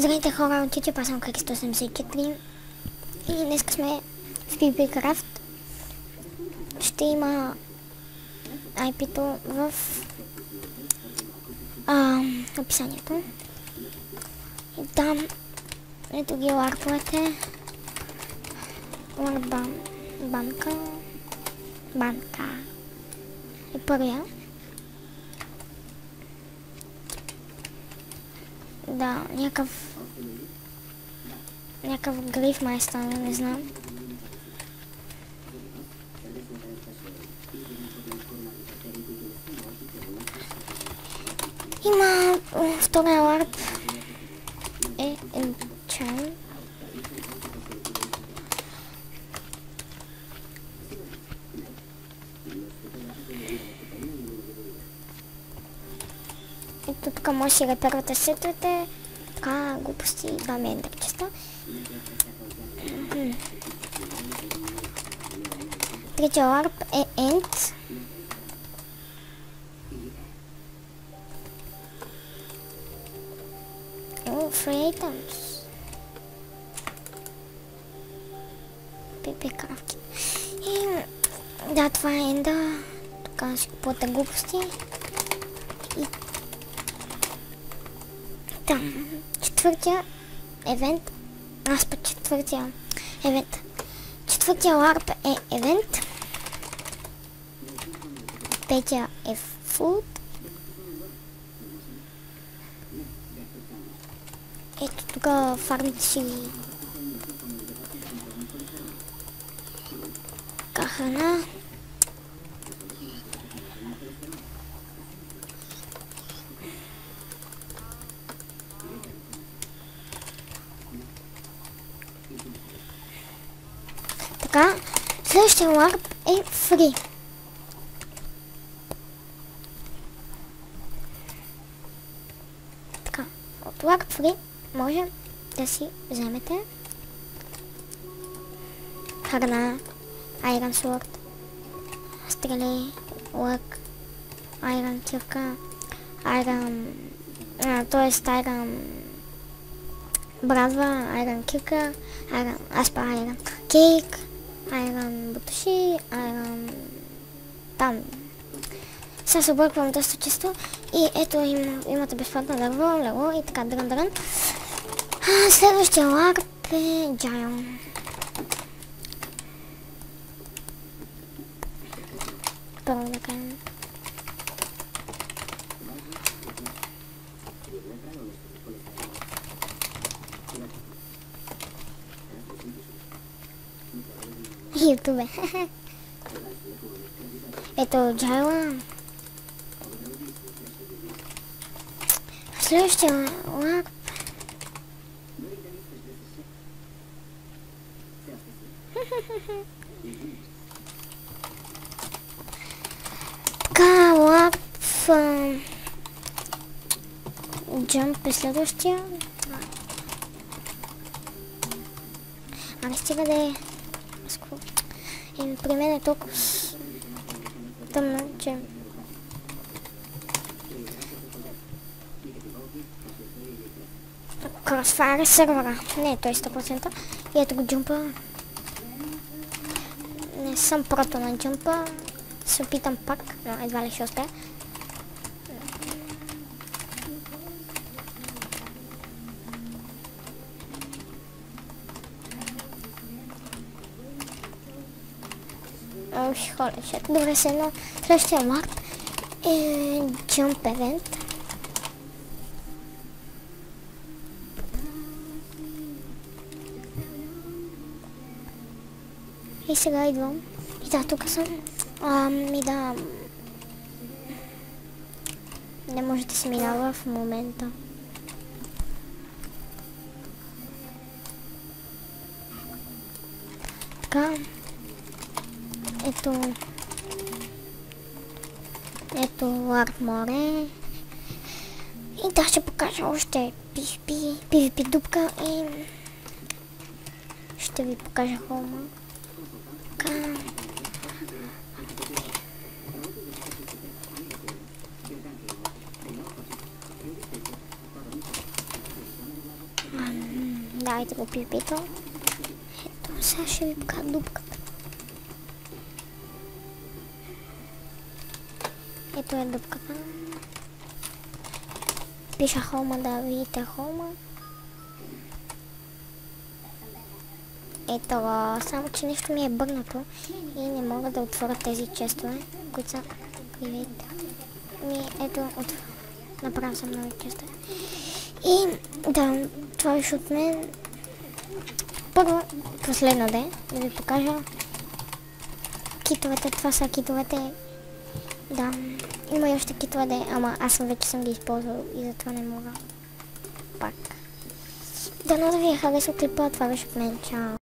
Здравейте хора от YouTube, аз съм Крик184 и днес сме в PvPcraft. Ще има IP-то в описанието. И там ето ги ларповете. Ларп банка е първия. Да, някакъв гриф май стана, не знам. Има втория ларп е Enchant. Ето тук може да си репервате сетовете. Така глупости, да ми е ендърчеста. Третия ларп е End. Free items. PvPcraft. И да, това е Enda. Тук си купувате глупости. И там, четвъртия евент, аз по четвъртия евент. Четвъртия ларп е евент. Петия е фуд. Ето тук фармите си храна. Така, следващия ларп е фри. Така, от ларп фри може да си вземете храна, Iron Sword, стрели, лък, Iron кирка, Iron брадва, Iron кирка, Iron кейк, Iron бутуши, Iron там. Сега се обърквам доста често и ето имате безплатно лево и така дрън. Следващия ларп е Giant. Първо да кажем. Ютубе. Ето Джайла. Следващия ларп. Така, ларп. Джамп е следващия. Не стига да е. И при мен е толкова тъмно, че Crossfire е сервера. Не, той е 100%. И ето го джумпа. Не съм прото на джумпа. Се опитам пак, но едва ли ще успея. Добре, се едно. Следващия ларп е Jump Event. И сега идвам. И да, тук съм. И да. Не може да се минава в момента. Така. Ето ларп море. И да, ще покажа още PvP дупка и ще ви покажа холма. Така. Направите го пипито. Ето, сега ще ви покажа дупката. Ето е дупката. Пиша холма, да видите холма. Ето, само че нещо ми е бъгнато и не мога да отворя тези честове, които са, видите. Ето, направя съм нови честове. И да, това беше от мен. Първо, последно да ви покажа китовете. Това са китовете. Да, има и още китове, ама аз вече съм ги използвал и затова не мога пак. Дано да ви е харесал клипа, това беше от мен. Чао!